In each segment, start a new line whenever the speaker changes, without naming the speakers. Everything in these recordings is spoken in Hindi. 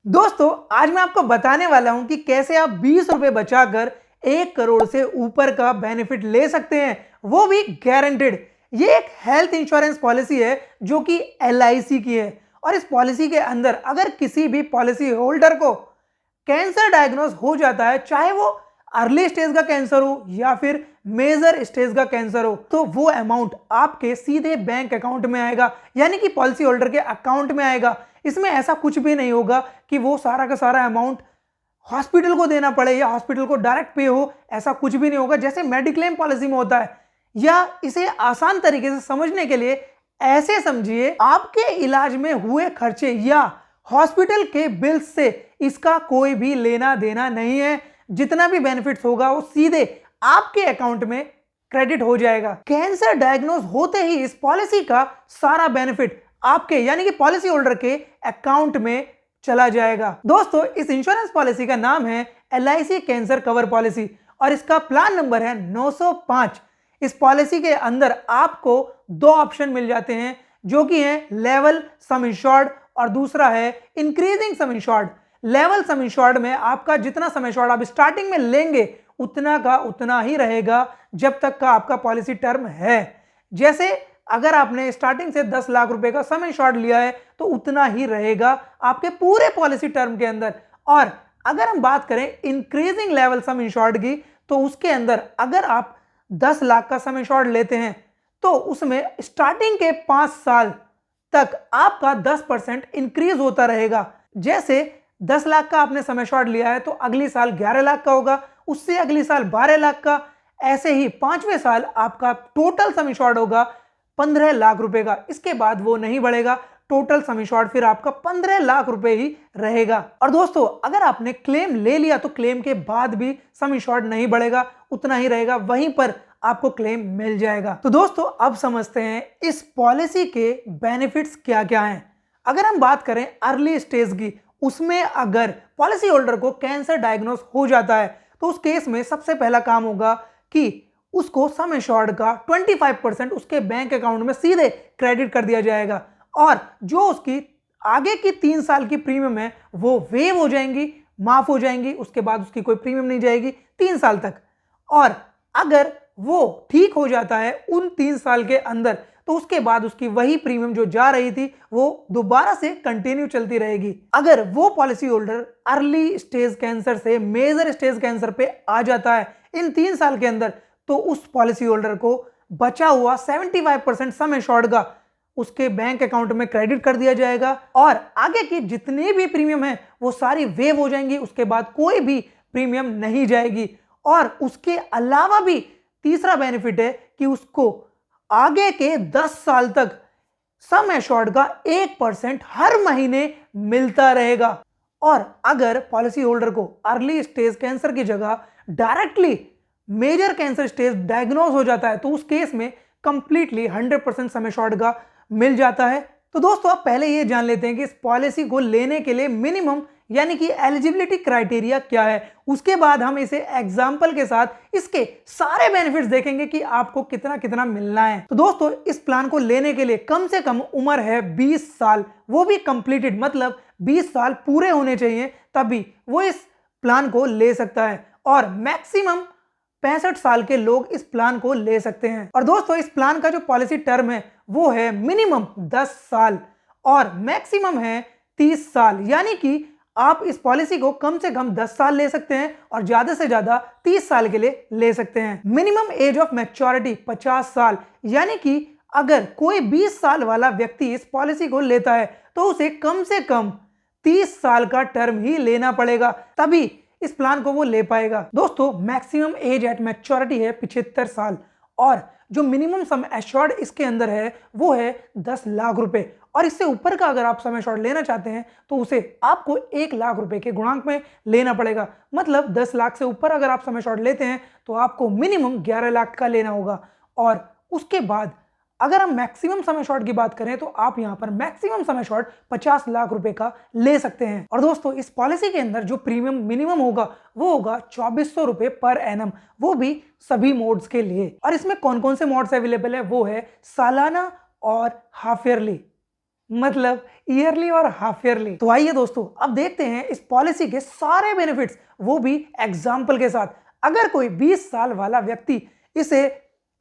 दोस्तों आज मैं आपको बताने वाला हूं कि कैसे आप 20 रुपए बचाकर 1 करोड़ से ऊपर का बेनिफिट ले सकते हैं, वो भी गारंटेड। ये एक हेल्थ इंश्योरेंस पॉलिसी है जो कि LIC की है। और इस पॉलिसी के अंदर अगर किसी भी पॉलिसी होल्डर को कैंसर डायग्नोज हो जाता है, चाहे वो अर्ली स्टेज का कैंसर हो या फिर मेजर स्टेज का कैंसर हो, तो वो अमाउंट आपके सीधे बैंक अकाउंट में आएगा, यानी कि पॉलिसी होल्डर के अकाउंट में आएगा। इसमें ऐसा कुछ भी नहीं होगा कि वो सारा का सारा अमाउंट हॉस्पिटल को देना पड़े या हॉस्पिटल को डायरेक्ट पे हो, ऐसा कुछ भी नहीं होगा जैसे मेडिक्लेम पॉलिसी में होता है। या इसे आसान तरीके से समझने के लिए ऐसे समझिए, आपके इलाज में हुए खर्चे या हॉस्पिटल के बिल्स से इसका कोई भी लेना देना नहीं है। जितना भी बेनिफिट्स होगा वो सीधे आपके अकाउंट में क्रेडिट हो जाएगा। कैंसर डायग्नोज होते ही इस पॉलिसी का सारा बेनिफिट आपके यानी कि पॉलिसी होल्डर के अकाउंट में चला जाएगा। दोस्तों इस इंश्योरेंस पॉलिसी का नाम है LIC कैंसर कवर पॉलिसी और इसका प्लान नंबर है 905। इस पॉलिसी के अंदर आपको दो ऑप्शन मिल जाते हैं जो कि हैं लेवल सम इंश्योर्ड और दूसरा है इंक्रीजिंग सम इंश्योर्ड। लेवल सम इंश्योर्ड में आपका जितना सम इंश्योर्ड आप स्टार्टिंग में लेंगे उतना का उतना ही रहेगा जब तक का आपका पॉलिसी टर्म है। जैसे अगर आपने स्टार्टिंग से 10 लाख रुपए का सम इंश्योर्ड लिया है तो उतना ही रहेगा आपके पूरे पॉलिसी टर्म के अंदर। और अगर हम बात करें इंक्रीजिंग लेवल सम इंश्योर्ड की, तो उसके अंदर अगर आप 10 लाख का सम इंश्योर्ड लेते हैं तो उसमें स्टार्टिंग के 5 साल तक आपका 10% इंक्रीज होता रहेगा। जैसे 10 लाख का आपने सम इंश्योर्ड लिया है तो अगली साल 11 लाख का होगा, उससे अगली साल 12 लाख का, ऐसे ही 5वें साल आपका टोटल सम इंश्योर्ड होगा 15 लाख रुपए का। इसके बाद वो नहीं बढ़ेगा, टोटल सम इंश्योर्ड फिर आपका 15 लाख रुपए ही रहेगा। और दोस्तों अगर आपने क्लेम ले लिया तो क्लेम के बाद भी सम इंश्योर्ड नहीं बढ़ेगा, उतना ही रहेगा, वहीं पर आपको क्लेम मिल जाएगा। तो दोस्तों अब समझते हैं इस पॉलिसी के बेनिफिट्स क्या क्या हैं। अगर हम बात करें अर्ली स्टेज की, उसमें अगर पॉलिसी होल्डर को कैंसर डायग्नोस हो जाता है तो उस केस में सबसे पहला काम होगा कि उसको सम इंश्योर्ड का 25% उसके बैंक अकाउंट में सीधे क्रेडिट कर दिया जाएगा और जो उसकी आगे की 3 साल की प्रीमियम है वो वेव हो जाएंगी, माफ हो जाएंगी। उसके बाद उसकी कोई प्रीमियम नहीं जाएगी 3 साल तक। और अगर वो ठीक हो जाता है उन 3 साल के अंदर तो उसके बाद उसकी वही प्रीमियम जो जा रही थी वो दोबारा से कंटिन्यू चलती रहेगी। अगर वो policy holder early stage cancer से मेजर स्टेज कैंसर पे आ जाता है इन 3 साल के अंदर, तो उस पॉलिसी होल्डर को बचा हुआ 75% सम इंश्योर्ड का उसके बैंक अकाउंट में क्रेडिट कर दिया जाएगा और आगे की जितनी भी प्रीमियम है वो सारी वेव हो जाएंगी। उसके बाद कोई भी प्रीमियम नहीं जाएगी। और उसके अलावा भी तीसरा बेनिफिट है कि उसको आगे के 10 साल तक सम एश्योर्ड का 1% हर महीने मिलता रहेगा। और अगर पॉलिसी होल्डर को अर्ली स्टेज कैंसर की जगह directly major cancer stage diagnose हो जाता है तो उस केस में कंप्लीटली 100% सम एश्योर्ड का मिल जाता है। तो दोस्तों आप पहले ये जान लेते हैं कि इस पॉलिसी को लेने के लिए मिनिमम यानी कि एलिजिबिलिटी क्राइटेरिया क्या है। उसके बाद हम इसे एग्जाम्पल के साथ इसके सारे बेनिफिट्स देखेंगे कि आपको कितना कितना मिलना है। तो दोस्तों इस प्लान को लेने के लिए कम से कम उम्र है 20 साल, वो भी कंप्लीटेड, मतलब 20 साल पूरे होने चाहिए तभी वो इस प्लान को ले सकता है। और मैक्सिमम 65 साल के लोग इस प्लान को ले सकते हैं। और दोस्तों इस प्लान का जो पॉलिसी टर्म है वो है मिनिमम 10 साल और मैक्सिमम है 30 साल, यानी कि आप इस पॉलिसी को कम से कम 10 साल ले सकते हैं और ज्यादा से ज्यादा 30 साल के लिए ले सकते हैं। मिनिमम एज ऑफ मैच्योरिटी 50 साल, यानी कि अगर कोई 20 साल वाला व्यक्ति इस पॉलिसी को लेता है तो उसे कम से कम 30 साल का टर्म ही लेना पड़ेगा, तभी इस प्लान को वो ले पाएगा। दोस्तों मैक्सिमम एज एट मैच्योरिटी है 75 साल और जो मिनिमम सम एश्योर्ड इसके अंदर है वो है 10 लाख रुपए। और इससे ऊपर का अगर आप सम एश्योर्ड लेना चाहते हैं तो उसे आपको 1 लाख रुपए के गुणांक में लेना पड़ेगा। मतलब 10 लाख से ऊपर अगर आप सम एश्योर्ड लेते हैं तो आपको मिनिमम 11 लाख का लेना होगा। और उसके बाद अगर हम मैक्सिमम सम एश्योर्ड की बात करें तो आप यहां पर मैक्सिमम सम एश्योर्ड 50 लाख रुपए का ले सकते हैं। और दोस्तों इस पॉलिसी के अंदर जो प्रीमियम मिनिमम होगा वो होगा 2400 रुपए पर एनम, वो भी सभी मोड्स के लिए। और इसमें कौन कौन से मोड्स अवेलेबल है वो है सालाना और हाफ ईयरली। मतलब ईयरली और हाफ ईयरली। तो आइए दोस्तों अब देखते हैं इस पॉलिसी के सारे बेनिफिट्स, वो भी एग्जाम्पल के साथ। अगर कोई 20 साल वाला व्यक्ति इसे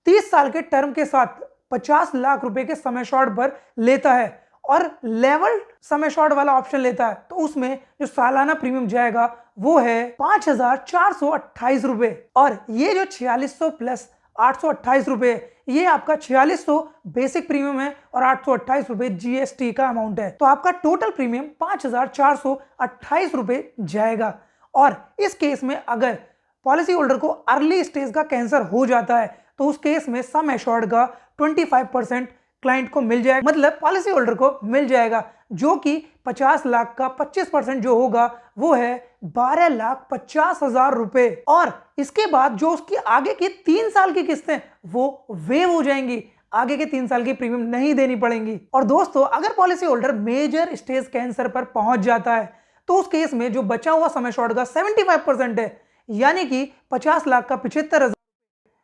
30 साल के टर्म के साथ 50 लाख रुपए के समय शॉर्ट पर लेता है और लेवल समय शॉर्ट वाला ऑप्शन लेता है, तो उसमें जो सालाना प्रीमियम जाएगा वो है 5,428 रुपए। और ये जो 4600 प्लस 828 रुपए, ये आपका 4600 बेसिक प्रीमियम है और 828 रुपए जीएसटी का अमाउंट है। तो आपका टोटल प्रीमियम 5,428 रुपए जाएगा। और इस केस में अगर पॉलिसी होल्डर को अर्ली स्टेज का कैंसर हो जाता है तो उस केस में सम एश्योर्ड का 25% क्लाइंट को मिल जाएगा, मतलब पॉलिसी होल्डर को मिल जाएगा, जो कि 50 लाख का 25% जो होगा वो है 12,50,000 रुपए। और इसके बाद जो उसकी आगे की 3 साल की किस्तें वो वेव हो जाएंगी, आगे के 3 साल की प्रीमियम नहीं देनी पड़ेंगी। और दोस्तों अगर policy holder major stage cancer पर पहुंच जाता है तो उस केस में जो बचा हुआ समय शॉर्ट का 75% है, यानी कि 50 लाख का 75,000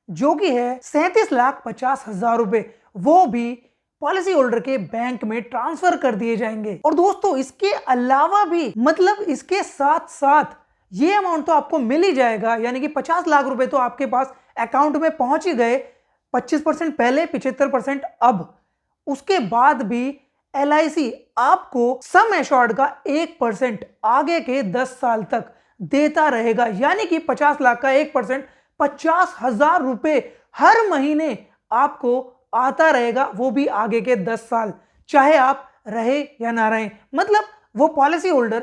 जो कि है 37,50,000 रुपए, वो भी पॉलिसी होल्डर के बैंक में ट्रांसफर कर दिए जाएंगे। और दोस्तों इसके अलावा भी, मतलब इसके साथ साथ ये अमाउंट तो आपको मिल ही जाएगा, यानी कि 50 लाख रुपए तो आपके पास अकाउंट में पहुंच ही गए, 25% पहले, 75% अब। उसके बाद भी LIC आपको सम एश्योर्ड का 1% आगे के 10 साल तक देता रहेगा, यानी कि 50 लाख का 1% 50,000 रुपए हर महीने आपको आता रहेगा, वो भी आगे के 10 साल, चाहे आप रहे या ना रहे। मतलब वो पॉलिसी होल्डर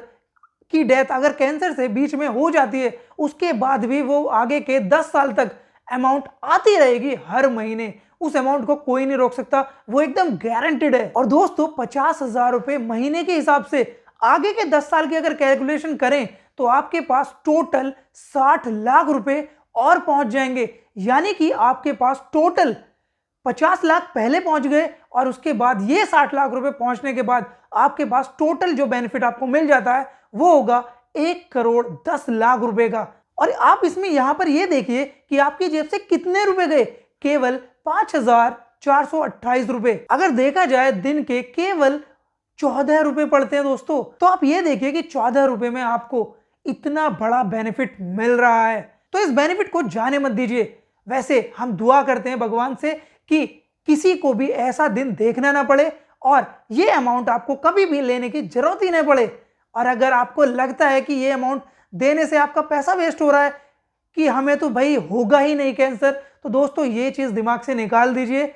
की डेथ अगर कैंसर से बीच में हो जाती है, उसके बाद भी वो आगे के 10 साल तक अमाउंट आती रहेगी हर महीने। उस अमाउंट को कोई नहीं रोक सकता, वो एकदम गारंटेड है। और दोस्तों 50,000 रुपए महीने के हिसाब से आगे के 10 साल की अगर कैलकुलेशन करें तो आपके पास टोटल 60 लाख रुपए और पहुंच जाएंगे, यानी कि आपके पास टोटल 50 लाख पहले पहुंच गए और उसके बाद ये 60 लाख रुपए पहुंचने के बाद आपके पास टोटल जो बेनिफिट आपको मिल जाता है वो होगा 1,10,00,000 रुपए का। और आप इसमें यहां पर ये देखिए कि आपकी जेब से कितने रुपए गए, केवल 5,428 रुपए। अगर देखा जाए दिन के केवल 14 रुपए पड़ते हैं दोस्तों, तो आप ये देखिए कि 14 रुपए में आपको इतना बड़ा बेनिफिट मिल रहा है। तो इस बेनिफिट को जाने मत दीजिए। वैसे हम दुआ करते हैं भगवान से कि किसी को भी ऐसा दिन देखना ना पड़े और ये अमाउंट आपको कभी भी लेने की जरूरत ही नहीं पड़े। और अगर आपको लगता है कि ये अमाउंट देने से आपका पैसा वेस्ट हो रहा है, कि हमें तो भाई होगा ही नहीं कैंसर, तो दोस्तों ये चीज दिमाग से निकाल दीजिए।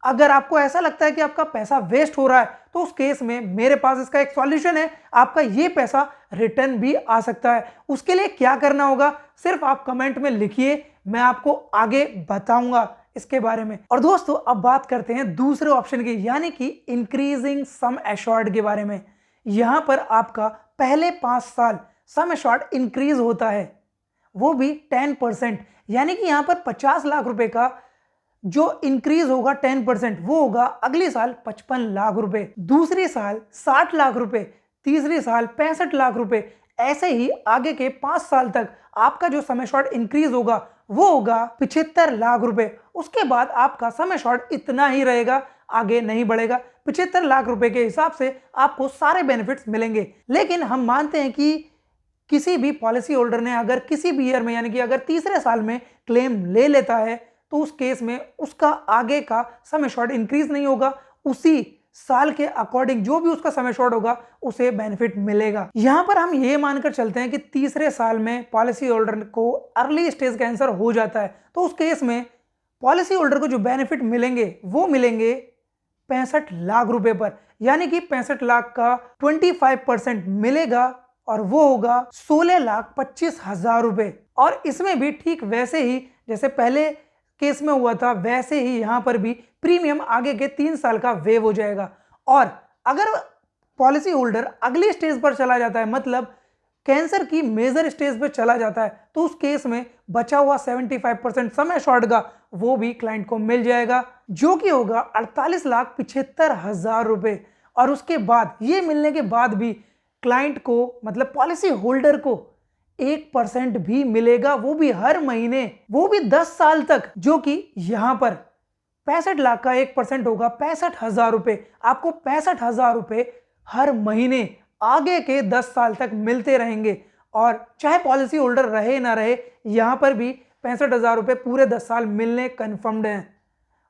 अगर आपको ऐसा लगता है कि आपका पैसा वेस्ट हो रहा है तो उस केस में मेरे पास इसका एक सॉल्यूशन है, आपका ये पैसा रिटर्न भी आ सकता है। उसके लिए क्या करना होगा, सिर्फ आप कमेंट में लिखिए, मैं आपको आगे बताऊंगा इसके बारे में। और दोस्तों अब बात करते हैं दूसरे ऑप्शन की, यानी कि इंक्रीजिंग सम एश्योर्ड के बारे में। यहां पर आपका पहले 5 साल सम एश्योर्ड इंक्रीज होता है, वो भी 10%, यानी कि यहां पर 50 लाख रुपए का जो इंक्रीज होगा 10%, वो होगा अगली साल 55 लाख रुपए, दूसरी साल 60 लाख रुपए, तीसरी साल 65 लाख रुपए। ऐसे ही आगे के 5 साल तक आपका जो समय शॉर्ट इंक्रीज होगा वो होगा 75 लाख रुपए। उसके बाद आपका समय शॉर्ट इतना ही रहेगा, आगे नहीं बढ़ेगा। 75 लाख रुपए के हिसाब से आपको सारे बेनिफिट्स मिलेंगे। लेकिन हम मानते हैं कि किसी भी पॉलिसी होल्डर ने अगर किसी भी ईयर में, यानी कि अगर तीसरे साल में क्लेम ले लेता है तो उस केस में उसका आगे का समय शॉर्ट इंक्रीज नहीं होगा, उसी साल के अकॉर्डिंग जो भी उसका समय शॉर्ट होगा उसे बेनिफिट मिलेगा। यहां पर हम ये मानकर चलते हैं कि तीसरे साल में पॉलिसी होल्डर को अर्ली स्टेज कैंसर हो जाता है, तो उस केस में पॉलिसी होल्डर को जो बेनिफिट मिलेंगे वो मिलेंगे 65 लाख रुपए पर, यानी कि 65 लाख का 25% मिलेगा और वो होगा 16,25,000 रुपए। और इसमें भी ठीक वैसे ही जैसे पहले केस में हुआ था, वैसे ही यहां पर भी प्रीमियम आगे के 3 साल का वेव हो जाएगा। और अगर पॉलिसी होल्डर अगली स्टेज पर चला जाता है, मतलब कैंसर की मेजर स्टेज पर चला जाता है, तो उस केस में बचा हुआ 75% समय शॉर्ट का वो भी क्लाइंट को मिल जाएगा, जो कि होगा 48,75,000 रुपए। और उसके बाद ये मिलने के बाद भी क्लाइंट को, मतलब पॉलिसी होल्डर को 1% भी मिलेगा, वो भी हर महीने, वो भी 10 साल तक, जो कि यहां पर 65 लाख का 1% होगा 65,000 रुपये। आपको 65,000 रुपये हर महीने आगे के 10 साल तक मिलते रहेंगे, और चाहे पॉलिसी होल्डर रहे ना रहे, यहाँ पर भी 65,000 रुपये पूरे 10 साल मिलने कन्फर्म्ड हैं।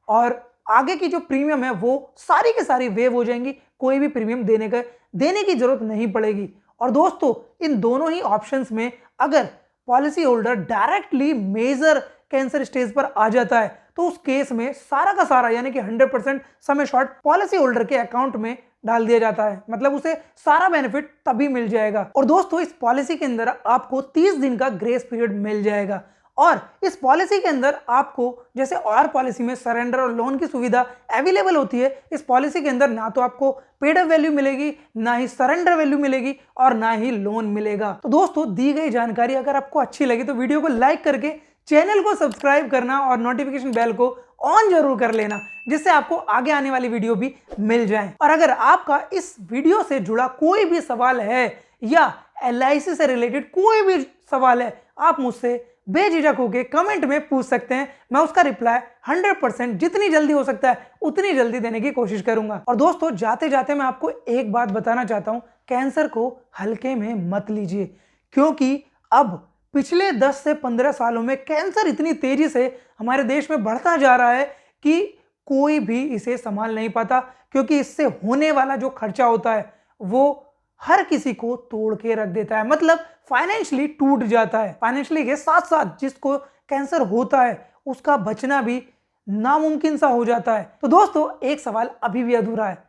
और आगे की जो प्रीमियम है वो सारी की सारी वेव हो जाएंगी, कोई भी प्रीमियम देने की जरूरत नहीं पड़ेगी। और दोस्तों, इन दोनों ही ऑप्शंस में अगर policy holder directly major cancer stage पर आ जाता है तो उस केस में सारा का सारा यानी कि 100% सम एश्योर्ड पॉलिसी होल्डर के अकाउंट में डाल दिया जाता है, मतलब उसे सारा बेनिफिट तभी मिल जाएगा। और दोस्तों, इस पॉलिसी के अंदर आपको 30 दिन का ग्रेस पीरियड मिल जाएगा, और इस पॉलिसी के अंदर आपको जैसे और पॉलिसी में सरेंडर और लोन की सुविधा अवेलेबल होती है, इस पॉलिसी के अंदर ना तो आपको पेड अप वैल्यू मिलेगी, ना ही सरेंडर वैल्यू मिलेगी, और ना ही लोन मिलेगा। तो दोस्तों, दी गई जानकारी अगर आपको अच्छी लगी तो वीडियो को लाइक करके चैनल को सब्सक्राइब करना और नोटिफिकेशन बेल को ऑन जरूर कर लेना, जिससे आपको आगे आने वाली वीडियो भी मिल जाए। और अगर आपका इस वीडियो से जुड़ा कोई भी सवाल है या LIC से रिलेटेड कोई भी सवाल है, आप मुझसे बेझिझक होकर कमेंट में पूछ सकते हैं। मैं उसका रिप्लाई 100% जितनी जल्दी हो सकता है उतनी जल्दी देने की कोशिश करूंगा। और दोस्तों, जाते जाते मैं आपको एक बात बताना चाहता हूं, कैंसर को हल्के में मत लीजिए, क्योंकि अब पिछले 10 से 15 सालों में कैंसर इतनी तेजी से हमारे देश में बढ़ता जा रहा है कि कोई भी इसे संभाल नहीं पाता, क्योंकि इससे होने वाला जो खर्चा होता है वो हर किसी को तोड़ के रख देता है, मतलब फाइनेंशियली टूट जाता है। फाइनेंशियली के साथ साथ जिसको कैंसर होता है उसका बचना भी नामुमकिन सा हो जाता है। तो दोस्तों, एक सवाल अभी भी अधूरा है।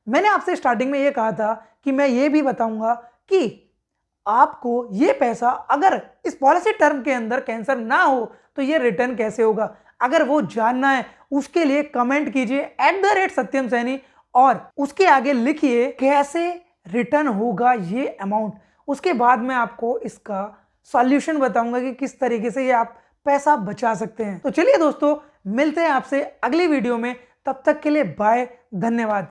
मैंने आपसे स्टार्टिंग में ये कहा था कि मैं ये भी बताऊंगा कि आपको ये पैसा अगर इस पॉलिसी टर्म के अंदर कैंसर ना हो तो ये रिटर्न कैसे होगा। अगर वो जानना है उसके लिए कमेंट कीजिए @सत्यम सैनी, और उसके आगे लिखिए कैसे रिटर्न होगा ये अमाउंट। उसके बाद मैं आपको इसका सॉल्यूशन बताऊंगा कि किस तरीके से ये आप पैसा बचा सकते हैं। तो चलिए दोस्तों, मिलते हैं आपसे अगली वीडियो में, तब तक के लिए बाय, धन्यवाद।